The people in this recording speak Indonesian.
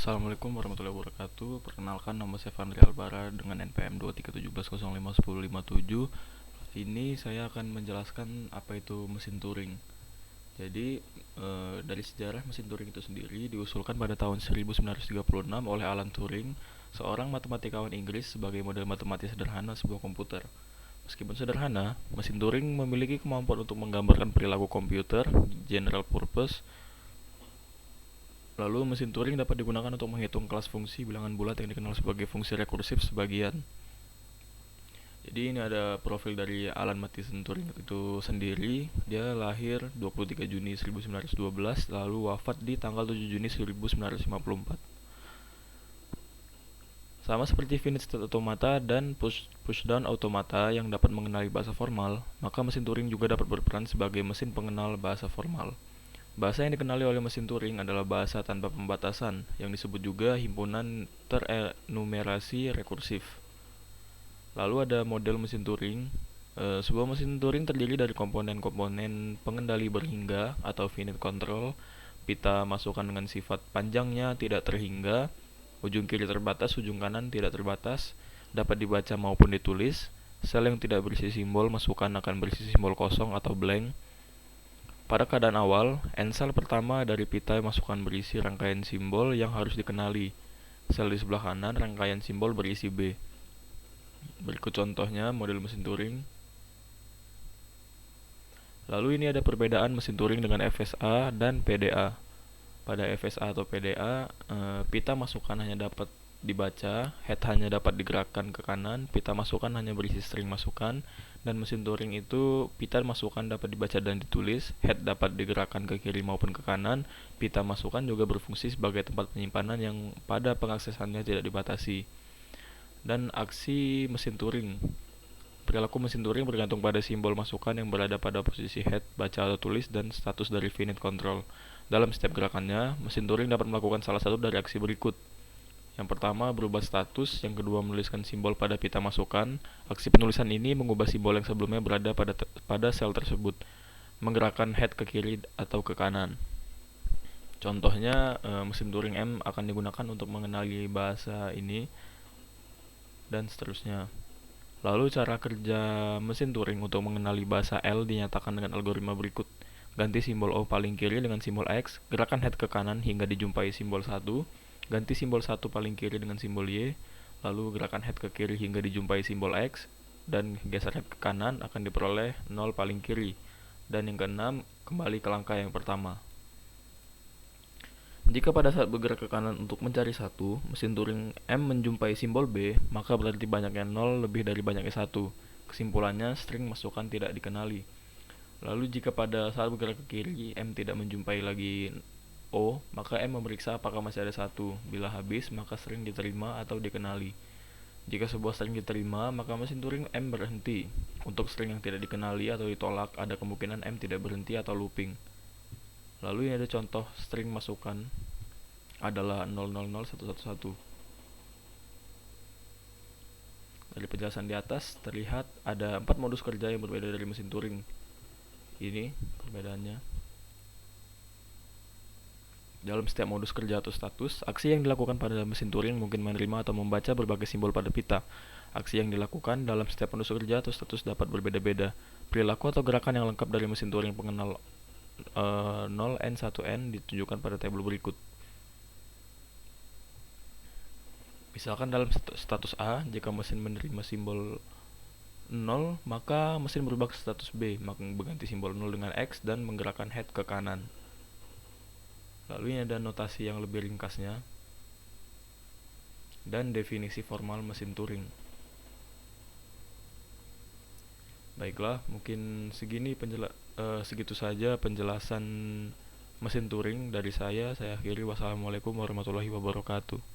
Assalamualaikum warahmatullahi wabarakatuh. Perkenalkan, nama saya Fandri Albara dengan NPM 23711051057. Ini saya akan menjelaskan apa itu mesin Turing. Jadi dari sejarah mesin Turing itu sendiri diusulkan pada tahun 1936 oleh Alan Turing, seorang matematikawan Inggris, sebagai model matematis sederhana sebuah komputer. Meskipun sederhana, mesin Turing memiliki kemampuan untuk menggambarkan perilaku komputer general purpose. Lalu mesin Turing dapat digunakan untuk menghitung kelas fungsi bilangan bulat yang dikenal sebagai fungsi rekursif sebagian. Jadi ini ada profil dari Alan Matheson Turing itu sendiri. Dia lahir 23 Juni 1912 lalu wafat di tanggal 7 Juni 1954. Sama seperti finite state automata dan pushdown automata yang dapat mengenali bahasa formal, maka mesin Turing juga dapat berperan sebagai mesin pengenal bahasa formal. Bahasa yang dikenali oleh mesin Turing adalah bahasa tanpa pembatasan, yang disebut juga himpunan terenumerasi rekursif. Lalu ada model mesin Turing. Sebuah mesin Turing terdiri dari komponen-komponen pengendali berhingga atau finite control, pita masukan dengan sifat panjangnya tidak terhingga, ujung kiri terbatas, ujung kanan tidak terbatas, dapat dibaca maupun ditulis, sel yang tidak berisi simbol masukan akan berisi simbol kosong atau blank. Pada keadaan awal, N sel pertama dari pita masukan berisi rangkaian simbol yang harus dikenali. Sel di sebelah kanan rangkaian simbol berisi B. Berikut contohnya model mesin Turing. Lalu ini ada perbedaan mesin Turing dengan FSA dan PDA. Pada FSA atau PDA, pita masukan hanya dapat dibaca, head hanya dapat digerakkan ke kanan, pita masukan hanya berisi string masukan, dan mesin Turing itu pita masukan dapat dibaca dan ditulis, head dapat digerakkan ke kiri maupun ke kanan, pita masukan juga berfungsi sebagai tempat penyimpanan yang pada pengaksesannya tidak dibatasi. Dan aksi mesin Turing. Perilaku mesin Turing bergantung pada simbol masukan yang berada pada posisi head, baca atau tulis, dan status dari finite control. Dalam setiap gerakannya, mesin Turing dapat melakukan salah satu dari aksi berikut. Yang pertama, berubah status. Yang kedua, menuliskan simbol pada pita masukan. Aksi penulisan ini mengubah simbol yang sebelumnya berada pada sel tersebut, menggerakkan head ke kiri atau ke kanan. Contohnya, mesin Turing M akan digunakan untuk mengenali bahasa ini, dan seterusnya. Lalu cara kerja mesin Turing untuk mengenali bahasa L dinyatakan dengan algoritma berikut. Ganti simbol O paling kiri dengan simbol X, gerakan head ke kanan hingga dijumpai simbol 1, ganti simbol 1 paling kiri dengan simbol Y, lalu gerakan head ke kiri hingga dijumpai simbol X, dan geser head ke kanan akan diperoleh 0 paling kiri. Dan yang keenam, kembali ke langkah yang pertama. Jika pada saat bergerak ke kanan untuk mencari 1, mesin Turing M menjumpai simbol B, maka berarti banyaknya 0 lebih dari banyaknya 1. Kesimpulannya, string masukan tidak dikenali. Lalu jika pada saat bergerak ke kiri, M tidak menjumpai lagi O, maka M memeriksa apakah masih ada 1. Bila habis, maka string diterima atau dikenali. Jika sebuah string diterima, maka mesin Turing M berhenti. Untuk string yang tidak dikenali atau ditolak, ada kemungkinan M tidak berhenti atau looping. Lalu ini ada contoh string masukan adalah 000111. Dari penjelasan di atas terlihat ada 4 modus kerja yang berbeda dari mesin Turing. Ini perbedaannya. Dalam setiap modus kerja atau status, aksi yang dilakukan pada mesin Turing mungkin menerima atau membaca berbagai simbol pada pita. Aksi yang dilakukan dalam setiap modus kerja atau status dapat berbeda-beda. Perilaku atau gerakan yang lengkap dari mesin Turing pengenal 0N1N ditunjukkan pada tabel berikut. Misalkan dalam status A, jika mesin menerima simbol 0, maka mesin berubah ke status B, maka berganti simbol 0 dengan X dan menggerakkan head ke kanan. Lalu ini ada notasi yang lebih ringkasnya dan definisi formal mesin Turing. Baiklah, mungkin segitu saja penjelasan mesin Turing dari saya. Saya akhiri. Wassalamualaikum warahmatullahi wabarakatuh.